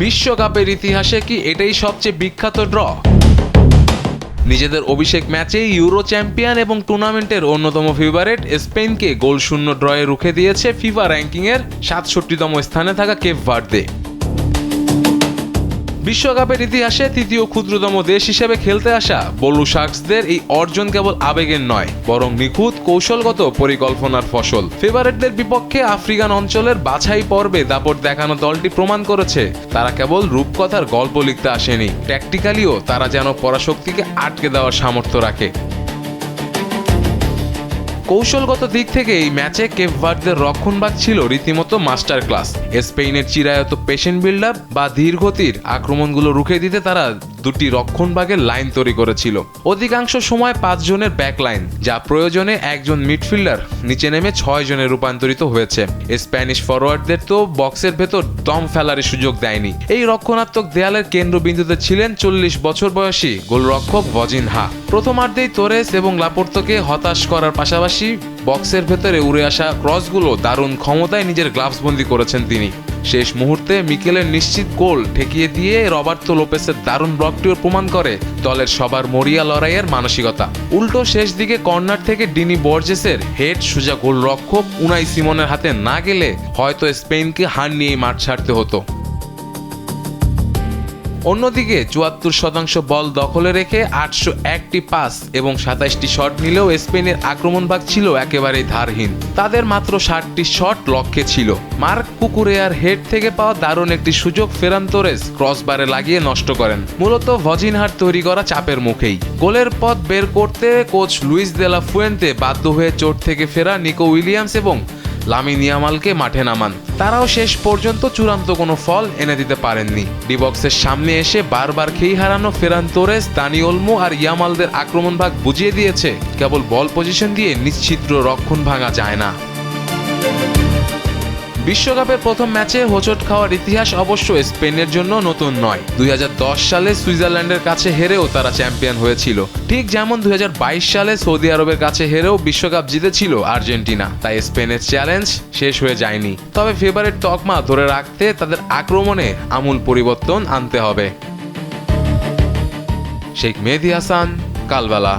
বিশ্বকাপের ইতিহাসে কি এটাই সবচেয়ে বিখ্যাত ড্র? নিজেদের অভিষেক ম্যাচে ইউরো চ্যাম্পিয়ন এবং টুর্নামেন্টের অন্যতম ফেভারিট স্পেনকে গোলশূন্য ড্রয়ে রুখে দিয়েছে ফিফা র্যাঙ্কিংয়ের ৬৭তম স্থানে থাকা কেপ ভার্দে। বিশ্বকাপের ইতিহাসে তৃতীয় ক্ষুদ্রতম দেশ হিসেবে খেলতে আসা ব্লু শার্কসদের এই অর্জন কেবল আবেগের নয়, বরং নিখুঁত কৌশলগত পরিকল্পনার ফসল। ফেভারিটদের বিপক্ষে আফ্রিকান অঞ্চলের বাছাই পর্বে দাপট দেখানো দলটি প্রমাণ করেছে তারা কেবল রূপকথার গল্প লিখতে আসেনি, ট্যাকটিক্যালিও তারা যেন পরাশক্তিকে আটকে দেওয়ার সামর্থ্য রাখে। কৌশলগত দিক থেকে এই ম্যাচে কেপ ভার্দের রক্ষণভাগ ছিল রীতিমতো মাস্টার ক্লাস। স্পেনের চিরায়ত পেশেন্ট বিল্ড আপ বা ধীরগতির আক্রমণগুলো রুখে দিতে তারা দুটি রক্ষণভাগের লাইন তৈরি করেছিল। অধিকাংশ সময় ৫ জনের ব্যাক লাইন, যা প্রয়োজনে একজন মিডফিল্ডার নিচে নেমে ৬ জনে রূপান্তরিত হয়েছে। স্প্যানিশ ফরওয়ার্ডদের তো বক্সের ভেতর দম ফেলার সুযোগ দেয়নি। এই রক্ষণাত্মক দেয়ালের কেন্দ্রবিন্দুতে ছিলেন ৪০ বছর বয়সী গোলরক্ষক ভজিনহা। প্রথমার্ধেই তোরেস এবং লাপোর্তোকে হতাশ করার পাশাপাশি বক্সের ভেতরে উড়ে আসা ক্রসগুলো দারুণ ক্ষমতায় নিজের গ্লাভসবন্দি করেছেন তিনি। শেষ মুহূর্তে মিকেলের নিশ্চিত গোল ঠেকিয়ে দিয়ে রবার্তো লোপেসের দারুণ ব্লকটিও প্রমাণ করে দলের সবার মরিয়া লড়াইয়ের মানসিকতা। উল্টো শেষ দিকে কর্নার থেকে ডিনি বর্জেসের হেড সোজা গোলরক্ষক উনাই সিমনের হাতে না গেলে হয়তো স্পেনকে হার নিয়েই মাঠ ছাড়তে হতো। অন্যদিকে ৭৪% বল দখলে রেখে ৮০১টি পাস এবং ২৭টি শট নিলেও স্পেনের আক্রমণভাগ ছিল একেবারেই ধারহীন। তাদের মাত্র ৬০টি শট লক্ষ্যে ছিল। মার্ক কুকুরেয়ার হেড থেকে পাওয়া দারুণ একটি সুযোগ ফেরান তোরেস ক্রসবারে লাগিয়ে নষ্ট করেন, মূলত ভজিনহার তৈরি করা চাপের মুখেই। গোলের পথ বের করতে coach Luis de la Fuente বাধ্য হয়ে চোট থেকে ফেরা নিকো উইলিয়ামস এবং লামিন ইয়ামালকে মাঠে নামান। তারাও শেষ পর্যন্ত চূড়ান্ত কোনো ফল এনে দিতে পারেননি। ডিবক্সের সামনে এসে বারবার খেই হারানো ফেরান তোরেস, দানি ওলমো আর ইয়ামালদের আক্রমণভাগ বুঝিয়ে দিয়েছে কেবল বল পজিশন দিয়ে নিশ্চিদ্র রক্ষণ ভাঙা যায় না। বিশ্বকাপের প্রথম ম্যাচে হোঁচট খাওয়ার ইতিহাস অবশ্য স্পেনের জন্য নতুন নয়। ২০১০ সালে সুইজারল্যান্ডের কাছে হেরেও তারা চ্যাম্পিয়ন হয়েছিল, ঠিক যেমন ২০২২ সালে সৌদি আরবের কাছে হেরেও বিশ্বকাপ জিতেছিল আর্জেন্টিনা। তাই স্পেনের চ্যালেঞ্জ শেষ হয়ে যায়নি, তবে ফেভারিট তকমা ধরে রাখতে তাদের আক্রমণে আমূল পরিবর্তন আনতে হবে। শেখ মেহেদী হাসান, কালবেলা।